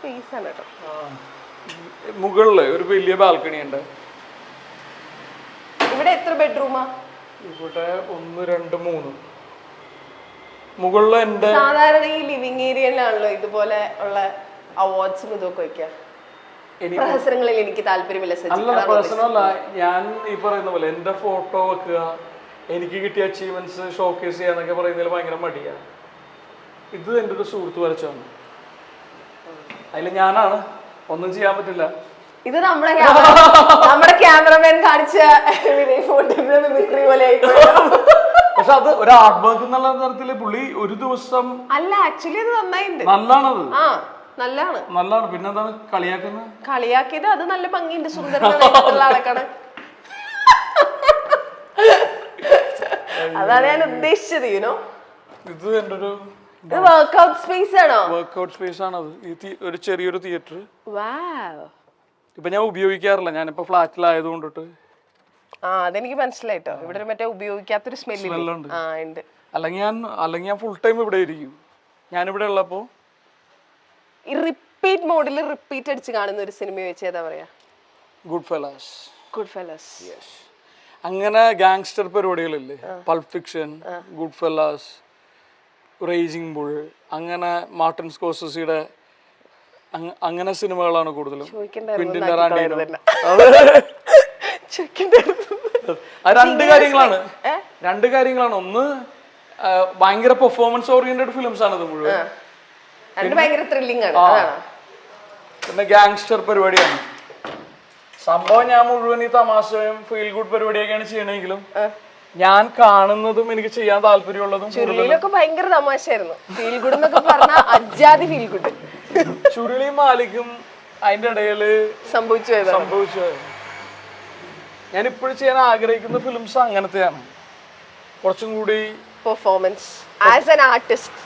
Space ആണ് കേട്ടോ. മുകളില് ഒരു വലിയ ബാൽക്കണി ഉണ്ട്. ഇവിടെ എത്ര ബെഡ്റൂമാ? ഇവിടെ 1 2 3. മുകളില് എന്റെ സാധാരണ ഈ ലിവിംഗ് ഏരിയയിലാണല്ലോ ഇതുപോലെ ഉള്ള അവാർഡ്സും ഇതൊക്കെ വെക്കുക. പ്രഹസനങ്ങളിൽ എനിക്ക് താല്പര്യമില്ല. പ്രഹസനമല്ല, ഞാൻ ഈ പറയുന്ന പോലെ എന്റെ ഫോട്ടോ വെക്കുക, എനിക്ക് കിട്ടിയ അച്ചീവ്മെന്റ്സ് ഷോക്കേസ് ചെയ്യാന്നൊക്കെ പറയുന്നതിൽ ഭയങ്കര മടിയാണ്. ഇത് എൻ്റെ ഒരു സുഹൃത്ത് വരച്ചാണ്, അതിൽ ഞാനാണ്, ഒന്നും ചെയ്യാൻ പറ്റില്ല. ഇത് നമ്മുടെ ക്യാമറമാൻ കാണിച്ച പോലെ. പക്ഷെ അത് ഒരു ആർട്ട് വർക്ക് എന്നുള്ള തരത്തില് പുള്ളി ഒരു ദിവസം അല്ല, ആക്ച്വലി അത് നന്നായിട്ടുണ്ട്. നല്ലതാണത്. നല്ലതാണ്. പിന്നെന്താണ് കളിയാക്കുന്നത്? കളിയാക്കിയത് അത് നല്ല ഭംഗിയുണ്ട്, സുന്ദരനുള്ള ആളെക്കാണ്. അതാണ് ഞാൻ ഉദ്ദേശിച്ചത്. ഇത് എൻ്റെ ഒരു വർക്ക്ഔട്ട് സ്പേസ് ആണോ? വർക്ക്ഔട്ട് സ്പേസ് ആണത്. ഒരു ചെറിയൊരു തിയേറ്റർ. വാവ്. ഇപ്പൊ ഞാൻ ഉപയോഗിക്കാറില്ല, ഞാനിപ്പോ ഫ്ലാറ്റിലായത് കൊണ്ടിട്ട്. അതെനിക്ക് മനസ്സിലായിട്ടോ. ഇവിടെ മറ്റേ ഉപയോഗിക്കാത്തൊരു സ്മെല്ലുണ്ട്. അല്ലെങ്കിൽ ഞാൻ ഫുൾ ടൈം ഇവിടെ ഇരിക്കും. ഞാനിവിടെ ഉള്ളപ്പോ ഈ റിപ്പീറ്റ് മോഡിൽ റിപ്പീറ്റ് അടിച്ച് കാണുന്ന ഒരു സിനിമ വെച്ച് ഏതാ പറയാ? Goodfellas. യെസ്. അങ്ങനെ ഗാങ്സ്റ്റർ പരിപാടികളില്ലേ, Pulp Fiction, Goodfellas, Racing Bull, അങ്ങനെ മാർട്ടിൻ സ്കോർസെസിയുടെ അങ്ങനെ സിനിമകളാണ് കൂടുതലും. Quentin Tarantino. രണ്ട് കാര്യങ്ങളാണ്. ഒന്ന് ഭയങ്കര പെർഫോമൻസ് ഓറിയന്റഡ് ഫിലിംസ് ആണ് ഇത് മുഴുവൻ. പിന്നെ ഗാങ്സ്റ്റർ പരിപാടിയാണ് സംഭവം. ഞാൻ മുഴുവൻ ഈ തമാശയും ഫീൽ ഗുഡ് പരിപാടിയൊക്കെയാണ് ചെയ്യണമെങ്കിലും ഞാൻ കാണുന്നതും എനിക്ക് ചെയ്യാൻ താല്പര്യമുള്ളതും ഭയങ്കര തമാശയായിരുന്നു. ഫീൽ ഗുഡ് എന്നൊക്കെ പറഞ്ഞാൽ അജാതി ഫീൽ ഗുഡ്. ചുരുളിയും മാലിക്കും അതിന്റെ ഇടയില് സംഭവിച്ചു. ഞാൻ ഇപ്പോഴും ചെയ്യാൻ ആഗ്രഹിക്കുന്ന ഫിലിംസ് അങ്ങനത്തെയാണ്. കുറച്ചും കൂടി പെർഫോമൻസ് ആസ് ആൻ ആർട്ടിസ്റ്റ്.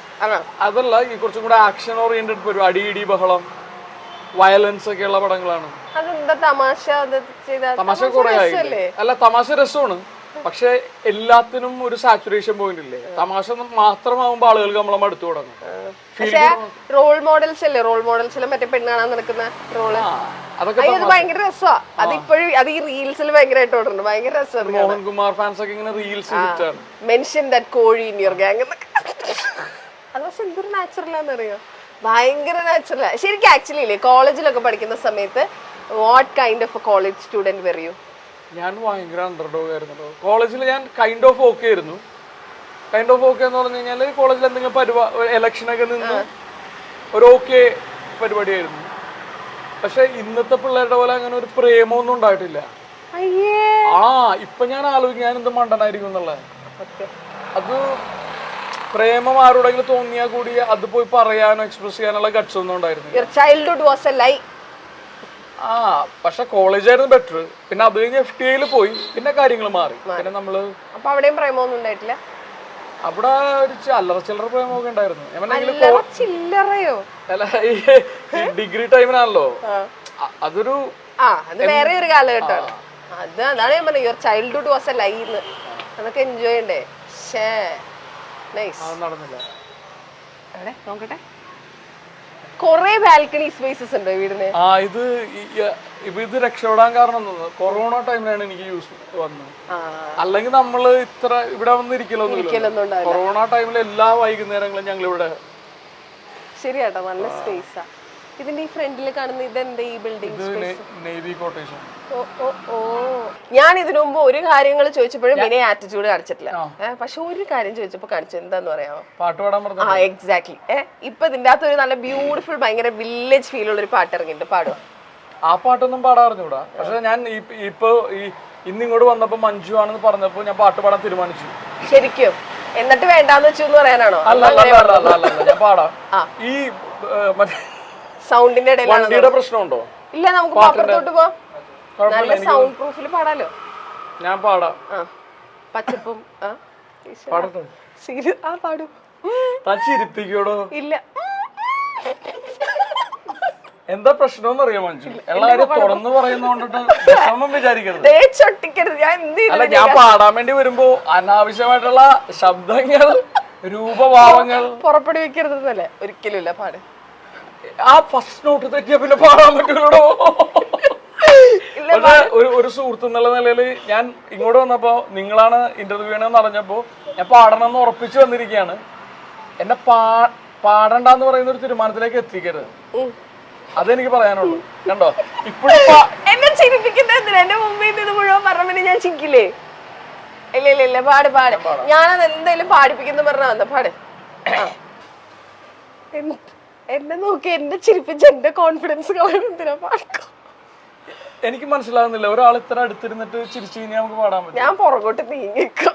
അതല്ല, ഈ കുറച്ചും കൂടി ആക്ഷൻ ഓറിയന്റഡ് പരിപാടി, അടി ബഹളം, വയലൻസ് ഒക്കെ ഉള്ള പടങ്ങളാണ്. തമാശ കുറെ അല്ല, തമാശ രസമാണ്. പക്ഷെ എല്ലാത്തിനും ഒരു സാച്ചുറേഷൻ പോയിന്റ് ഇല്ലേ? തമാശ മാത്രമാകുമ്പോ ആളുകൾക്ക് നമ്മളെ മടുത്തു തുടങ്ങും. റോൾ മോഡൽസിലെ മറ്റേ പെണ്ണാണാൻ നടക്കുന്ന റോള്, അതൊക്കെ ഭയങ്കര രസമാണ്. അതിപ്പോഴും അത് ഈ റീൽസിൽ ഭയങ്കരമായിട്ട് ഓടുന്നുണ്ട്. ഭയങ്കര രസമാണ്. മോഹൻകുമാർ ഫാൻസ് ഒക്കെ ഇങ്ങനെ റീൽസ് മെൻഷൻ ദാറ്റ് കോഴി ഇൻ യുവർ ഗാങ് എന്നൊക്കെ. അത് പക്ഷെ എന്തൊരു നാച്ചുറലാന്നറിയോ? ഭയങ്കര നാച്ചുറലാ ശരിക്കും. ആക്ച്വലി ഇല്ലേ, കോളേജിലൊക്കെ പഠിക്കുന്ന സമയത്ത് what kind of A college student വരൂ? ഞാൻ ഭയങ്കര അണ്ടർഡോഗ് ആയിരുന്നു. കോളേജിൽ ഞാൻ കൈൻഡ് ഓഫ് ഓക്കെ ആയിരുന്നു. കൈൻഡ് ഓഫ് ഓക്കെ എന്ന് പറഞ്ഞു കഴിഞ്ഞാൽ കോളേജിൽ എന്തെങ്കിലും ഇലക്ഷനൊക്കെ നിന്ന് ഒരു ഓക്കെ പരിപാടിയായിരുന്നു. പക്ഷെ ഇന്നത്തെ പിള്ളേരുടെ പോലെ അങ്ങനെ ഒരു പ്രേമമൊന്നും ഉണ്ടായിട്ടില്ല. ഇപ്പൊ ഞാൻ ആലോചിക്കും ഞാൻ എന്ത് മണ്ടനായിരിക്കും എന്നുള്ളത്. അത് പ്രേമം ആരോടെങ്കിലും തോന്നിയാൽ കൂടി അത് പോയി പറയാനോ എക്സ്പ്രസ് ചെയ്യാനുള്ള ഗട്സ് ഒന്നും ഉണ്ടായിരുന്നു. പക്ഷെ കോളേജായിരുന്നു ബെറ്റർ. പിന്നെ അത് കഴിഞ്ഞ് FTIയിൽ പോയി, പിന്നെ കാര്യങ്ങൾ മാറി. പിന്നെ നമ്മള് അവിടെയും പ്രേമൊന്നും ഉണ്ടായിട്ടില്ല. അവിടെ ഒരു അല്ലറ ചില്ലറ പ്രേമൊക്കെ ഉണ്ടായിരുന്നു. ഡിഗ്രി ടൈമിനാണല്ലോ അതൊരു വേറെ ഒരു കാലഘട്ടമാണ്. അതാണ് ഞാൻ പറഞ്ഞത്, your childhood was a lie. അതൊക്കെ എൻജോയ് ചെയ്യണ്ടേ? നടന്നില്ല. നോക്കട്ടെ, കൊറേ ബാൽക്കണി സ്പേസസ് ഉണ്ട് വീടിന്. ഇത് രക്ഷപ്പെടാൻ കാരണം കൊറോണ ടൈമിലാണ് എനിക്ക് യൂസ് വന്നത്. അല്ലെങ്കിൽ നമ്മള് ഇത്ര ഇവിടെ വന്നിരിക്കലൊന്നും. കൊറോണ ടൈമിൽ എല്ലാ വൈകുന്നേരങ്ങളും ഞങ്ങൾ ഇവിടെ. ശരിയാട്ടോ, നല്ല സ്പേസാ. ഇതിന്റെ ഈ ഫ്രണ്ടിൽ കാണുന്ന ഇതെന്താ ഈ ബിൽഡിംഗ്? Navy quotation. ഞാൻ ഇതിനു മുമ്പ് ഒരു കാര്യങ്ങൾ ചോദിച്ചപ്പോഴും പിന്നെ ആറ്റിറ്റ്യൂഡ് കാണിച്ചിട്ടില്ല. പക്ഷെ ഒരു കാര്യം ചോദിച്ചപ്പോ കാണിച്ചു. എന്താന്ന് പറയാമോ? പാട്ട് പാടാൻ പറഞ്ഞു. എക്സാക്ട്ലി. ഇപ്പൊ ഇതിന്റെ അകത്ത് ഒരു നല്ല ബ്യൂട്ടിഫുൾ ഭയങ്കര വില്ലേജ് ഫീൽ ഉള്ള ഒരു പാട്ട് ഇറങ്ങിയിട്ടുണ്ട്. പാടുക. ആ പാട്ടൊന്നും പാടാറിഞ്ഞൂടാ. പക്ഷെ ഞാൻ ഇപ്പൊ ഇന്നിങ്ങോട്ട് വന്നപ്പോ മഞ്ജു ആണെന്ന് പറഞ്ഞപ്പോ ഞാൻ പാട്ട് പാടാൻ തീരുമാനിച്ചു. ശരിക്കും? എന്നിട്ട് വേണ്ടാന്ന് വെച്ചു എന്ന് പറയാനാണോ? അല്ല, ഞാൻ പാടാം. ഈ സൗണ്ടിന്റെ വണ്ടിയുടെ പ്രശ്നമുണ്ടോ? ഇല്ല, നമുക്ക് അപ്പുറത്തോട്ട് പോവാം. നല്ല സൗണ്ട് പ്രൂഫിൽ പാടാലോ. ഞാൻ പാടാം. പച്ചപ്പും പാടട്ടെ? പാടൂ. ചിരിപ്പിക്കോടോ? ഇല്ല. എന്താ പ്രശ്നം അറിയാം മഞ്ജു? എല്ലാരും തുറന്നു പറയുന്നോണ്ടിട്ട് വിഷമം വിചാരിക്കരുത്. അല്ല, ഞാൻ പാടാൻ വേണ്ടി വരുമ്പോ അനാവശ്യമായിട്ടുള്ള ശബ്ദങ്ങൾ, രൂപഭാവങ്ങൾ പുറപ്പെടുവിക്കരുതെന്നല്ലേ? ഒരിക്കലും ഇല്ല. പാട്. ആ ഫസ്റ്റ് നോട്ട് തെറ്റിയാ പിന്നെ പാടാൻ പറ്റുള്ളൂ. പക്ഷെ ഒരു സുഹൃത്ത് എന്നുള്ള നിലയിൽ ഞാൻ ഇങ്ങോട്ട് വന്നപ്പോ നിങ്ങളാണ് ഇന്റർവ്യൂ ചെയ്യണമെന്ന് അറിഞ്ഞപ്പോ ഞാൻ പാടണം എന്ന് ഉറപ്പിച്ചു വന്നിരിക്കുകയാണ്. എന്നെ പാടണ്ടെന്ന് പറയുന്ന ഒരു തീരുമാനത്തിലേക്ക് എത്തിക്കരുത്, അതെനിക്ക് പറയാനുള്ളൂ. കണ്ടോ ഇപ്പോഴും എന്നെ ചിരിപ്പിക്കുന്ന എന്റെ മുമ്പിൽ നിന്ന് മുഴുവൻ പറഞ്ഞ ഞാൻ ചിരിക്കില്ലേ? ഇല്ല ഇല്ല ഇല്ല, പാട് പാട്. ഞാനത് എന്തായാലും പാടിപ്പിക്കുന്ന പറഞ്ഞ വന്ന പാട്. എന്നെ നോക്കി എന്നെ ചിരിപ്പിച്ച് എന്റെ കോൺഫിഡൻസ് കളയുന്നതിനാ പാടിക്കോ. എനിക്ക് മനസ്സിലാകുന്നില്ല, ഒരാൾ ഇത്ര അടുത്തിരുന്നിട്ട് ചിരിച്ചു കഴിഞ്ഞാൽ നമുക്ക് പാടാൻ പറ്റും. ഞാൻ പുറകോട്ട് നീങ്ങിക്കോ,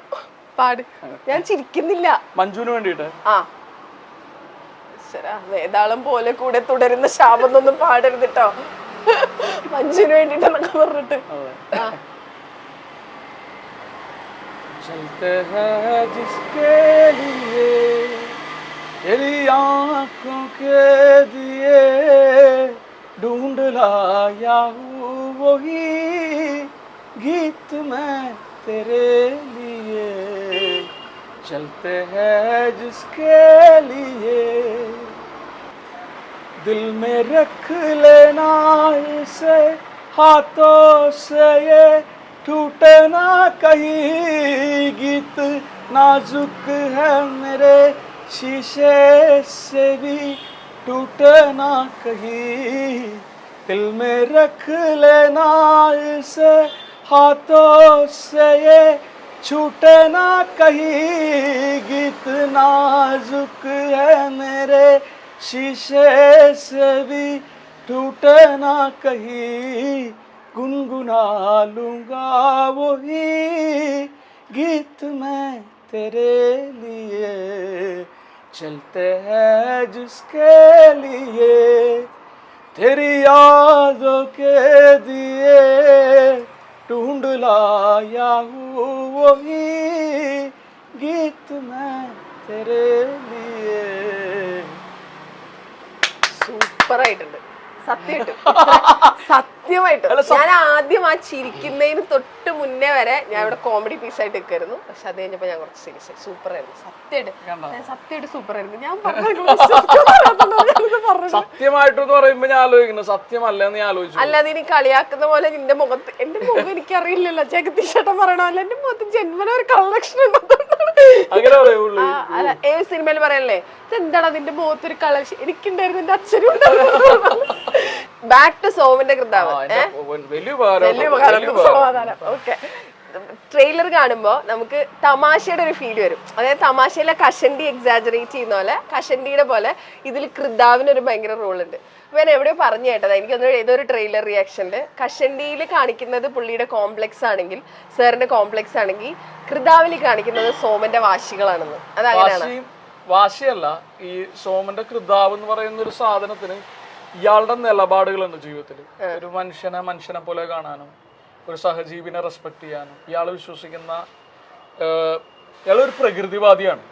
പാട്. ഞാൻ ചിരിക്കുന്നില്ല. മഞ്ജുവിന് വേണ്ടിട്ട് ആ വേതാളം പോലെ കൂടെ തുടരുന്ന ശാപൊന്നും പാടരുതിട്ടോ, മഞ്ജുവിന് വേണ്ടിട്ടെന്നൊക്കെ പറഞ്ഞിട്ട്. चलते हैं जिसके लिए तेरी आँखों के दिए ढूंढ लाया हूँ वही गीत मैं तेरे लिए चलते हैं जिसके लिए दिल में रख लेना इसे हाथों से ये टूटे ना कहीं गीत नाजुक है मेरे शीशे से भी टूटे ना कहीं दिल में रख लेना इसे हाथों से ये छूटे ना कहीं गीत नाजुक है मेरे शीशे से भी टूटे ना कहीं गुनगुना लूंगा वही गीत मैं तेरे लिए चलते हैं जिसके लिए तेरी यादों के दिए ढूंढ लाया हूँ वही गीत मैं तेरे लिए. സൂപ്പർ ആയിട്ടുണ്ട് സത്യമായിട്ടും, സത്യമായിട്ടും. ഞാൻ ആദ്യം ആ ചിരിക്കുന്നതിന് തൊട്ട് മുന്നേ വരെ ഞാൻ ഇവിടെ കോമഡി പീസ് ആയിട്ട് നിൽക്കായിരുന്നു. പക്ഷെ അത് കഴിഞ്ഞപ്പോ ഞാൻ കുറച്ച് സീരിയസ് ആയി. സൂപ്പർ ആയിരുന്നു, സത്യമായിട്ട് സൂപ്പർ ആയിരുന്നു. ഞാൻ സത്യമായിട്ടെന്ന് പറയുമ്പോ ഞാൻ ആലോചിക്കുന്നു സത്യമല്ലെന്ന് ഞാൻ ആലോചിച്ചു. അല്ലാതെ ഇനി കളിയാക്കുന്ന പോലെ നിന്റെ മുഖത്ത്, എന്റെ മുഖം എനിക്കറിയില്ലല്ലോ, ജഗദീഷേട്ടൻ പറയണല്ലോ എന്റെ മുഖത്ത് ജന്മന ഒരു കളക്ഷൻ അങ്ങനെ പറയുള്ളൂ. അല്ല ഏത് സിനിമയിൽ പറയല്ലേ എന്താണ് അതിന്റെ മുഖത്തൊരു കളക്ഷൻ, എനിക്കുണ്ടായിരുന്നു, എന്റെ അച്ഛനും ഉണ്ടായിരുന്നു. ബാക്ക് ടു സോമന്റെ കൃതാവ്, സമാധാനം. ഓക്കെ, ട്രെയിലർ കാണുമ്പോൾ നമുക്ക് തമാശയുടെ ഒരു ഫീൽ വരും. അതായത് തമാശയിലെ കഷണ്ടി എക്സാജറേറ്റ് ചെയ്യുന്ന പോലെ, കഷണ്ടിയുടെ പോലെ ഇതിൽ കൃതാവിന് ഒരു ഭയങ്കര റോൾ ഉണ്ട്. അപ്പൊ ഞാൻ എവിടെയോ പറഞ്ഞു കേട്ടത്, എനിക്കൊന്ന് ഏതൊരു ട്രെയിലർ റിയാക്ഷനിൽ കഷണ്ടിയിൽ കാണിക്കുന്നത് പുള്ളിയുടെ കോംപ്ലക്സ് ആണെങ്കിൽ, സാറിന്റെ കോംപ്ലക്സ് ആണെങ്കിൽ, കൃതാവിൽ കാണിക്കുന്നത് സോമന്റെ വാശികളാണെന്ന്. അതങ്ങനെയാണ്. വാശിയല്ല, ഈ സോമന്റെ കൃതാവ് എന്ന് പറയുന്ന ഒരു സാധനത്തിന് ഇയാളുടെ നിലപാടുകളുണ്ട് ജീവിതത്തിൽ. ഒരു മനുഷ്യനെ പോലെ കാണാനും ഒരു സഹജീവിനെ റെസ്പെക്ട് ചെയ്യാനും ഇയാൾ വിശ്വസിക്കുന്ന, ഇയാളൊരു പ്രകൃതിവാദിയാണ്.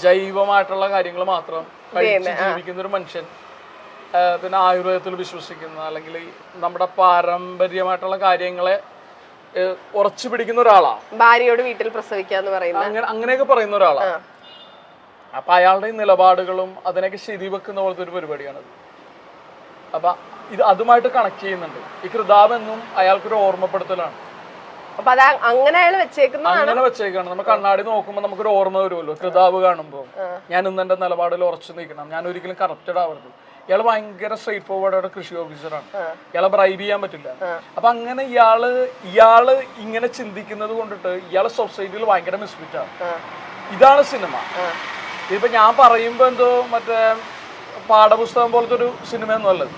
ജൈവമായിട്ടുള്ള കാര്യങ്ങൾ മാത്രം കഴിച്ച് ജീവിക്കുന്ന ഒരു മനുഷ്യൻ. പിന്നെ ആയുർവേദത്തിൽ വിശ്വസിക്കുന്ന, അല്ലെങ്കിൽ നമ്മുടെ പാരമ്പര്യമായിട്ടുള്ള കാര്യങ്ങളെ ഉറച്ചു പിടിക്കുന്ന ഒരാളാണ്. ഭാര്യയോട് വീട്ടിൽ പ്രസവിക്കാന്ന് പറയുന്ന, അങ്ങനെയൊക്കെ പറയുന്ന ഒരാളാണ്. അപ്പൊ അയാളുടെ നിലപാടുകളും അതിനൊക്കെ ശരിവെക്കുന്ന പോലത്തെ ഒരു പരിപാടിയാണത്. അപ്പൊ ഇത് അതുമായിട്ട് കണക്ട് ചെയ്യുന്നുണ്ട്. ഈ കൃതാവ് എന്നും അയാൾക്കൊരു ഓർമ്മപ്പെടുത്തലാണ്. അപ്പൊ അത് അങ്ങനെ അയാൾ വെച്ചേക്കാണ്. നമ്മൾ കണ്ണാടി നോക്കുമ്പോൾ നമുക്കൊരു ഓർമ്മ വരുമല്ലോ കൃതാവ് കാണുമ്പോൾ, ഞാൻ ഇന്ന് എന്റെ നിലപാടിൽ ഉറച്ചു നിൽക്കണം, ഞാൻ ഒരിക്കലും കറപ്റ്റഡ് ആവരുത്. ഇയാള് ഭയങ്കര സ്ട്രേറ്റ് ഫോർവേഡ് കൃഷി ഓഫീസറാണ്, ഇയാളെ ബ്രൈബ് ചെയ്യാൻ പറ്റില്ല. അപ്പൊ അങ്ങനെ ഇയാള് ഇങ്ങനെ ചിന്തിക്കുന്നത് കൊണ്ടിട്ട് ഇയാള് സൊസൈറ്റിയിൽ ഭയങ്കര മിസ്ഫിറ്റ് ആണ്. ഇതാണ് സിനിമ. ഇപ്പൊ ഞാൻ പറയുമ്പോ എന്തോ മറ്റേ പാഠപുസ്തകം പോലത്തെ ഒരു സിനിമ ഒന്നും അല്ലത്.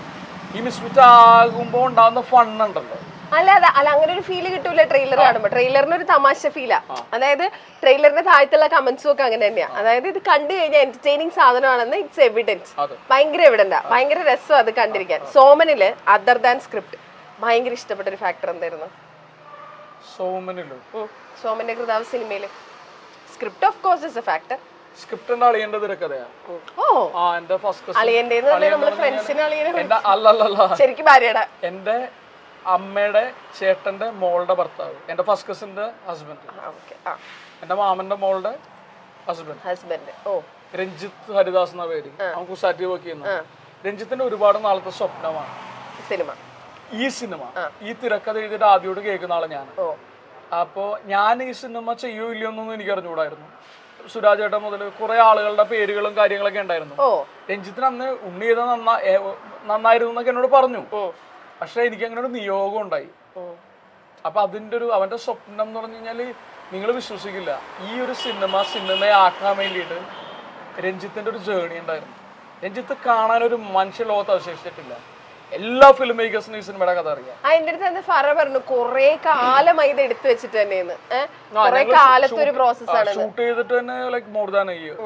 ഈ മിസ്ഫിറ്റ് ആകുമ്പോ ഉണ്ടാകുന്ന ഫണ്ണുണ്ടല്ലോ, അല്ല അങ്ങനെ ഒരു ഫീല് കിട്ടൂല ട്രെയിലർ കാണുമ്പോ. ട്രെയിലറിന് ഒരു തമാശ ഫീലാ. അതായത് ട്രെയിലറിന്റെ താഴത്തുള്ള കമന്റ്സും ഒക്കെ അങ്ങനെ തന്നെയാ. അതായത് ഇത് കണ്ടു കഴിഞ്ഞാൽ എന്റർടൈനിങ് സാധനമാണെന്ന് ഇറ്റ്സ് എവിഡൻസ്. ഭയങ്കര എവിഡന്റാ, ഭയങ്കര രസം അത് കണ്ടിരിക്കാൻ. സോമനില് അതർ ദാൻ സ്ക്രിപ്റ്റ് ഭയങ്കര ഇഷ്ടപ്പെട്ട ഒരു ഫാക്ടർ എന്തായിരുന്നു? സോമന്റെ കൃതാവ് സിനിമയില് script of course is a factor. സ്ക്രിപ്റ്റിന്റെ അളിയന്റെ തിരക്കഥയാണ്. ശരിക്കും ഭാര്യയുടെ, എന്റെ അമ്മയുടെ ചേട്ടന്റെ മോളുടെ ഭർത്താവ്, എന്റെ ഫസ്റ്റ് കസിന്റെ ഹസ്ബൻഡ്, എന്റെ മാമന്റെ മോളുടെ ഹസ്ബൻഡ്. ഓ രഞ്ജിത്ത് ഹരിദാസ് എന്ന പേര്, അവൻ കുസാറ്റി വർക്ക് ചെയ്യുന്നത്. രഞ്ജിത്തിന്റെ ഒരുപാട് നാളത്തെ സ്വപ്നമാണ് ഈ സിനിമ. ഈ തിരക്കഥ എഴുതിയിട്ട് ആദ്യമായിട്ട് കേൾക്കുന്ന ആളെ ഞാൻ. അപ്പോ ഞാൻ ഈ സിനിമ ചെയ്യോ ഇല്ലയോ എന്നൊന്നും എനിക്ക് അറിഞ്ഞുകൂടായിരുന്നു. സുരാജ് ഏട്ടൻ മുതൽ കുറെ ആളുകളുടെ പേരുകളും കാര്യങ്ങളൊക്കെ ഉണ്ടായിരുന്നു. രഞ്ജിത്തിന് അന്ന് ഉണ്ണി ചെയ്ത നന്നായിരുന്നു എന്നൊക്കെ എന്നോട് പറഞ്ഞു. പക്ഷെ എനിക്ക് അങ്ങനെ ഒരു നിയോഗം ഉണ്ടായി. അപ്പൊ അതിന്റെ അവന്റെ സ്വപ്നം എന്ന് പറഞ്ഞു കഴിഞ്ഞാല് നിങ്ങൾ വിശ്വസിക്കില്ല, ഈ ഒരു സിനിമയാക്കാൻ വേണ്ടിയിട്ട് രഞ്ജിത്തിന്റെ ഒരു ജേണി ഉണ്ടായിരുന്നു. രഞ്ജിത്ത് കാണാൻ ഒരു മനുഷ്യ ലോകത്ത് അവശേഷിച്ചിട്ടില്ല. എല്ലാ ഫിലിം മേക്കേഴ്സിനും ഈ സിനിമയുടെ കഥ അറിയാം. അതിന്റെ അടുത്ത് ഫറ പറഞ്ഞു കൊറേ കാലമായി ഇത് എടുത്തു വെച്ചിട്ട് തന്നെയാണ്. കുറെ കാലത്തെ ഒരു പ്രോസസ്സാണ്. ഷൂട്ട് ചെയ്തിട്ട് തന്നെ like more than A year.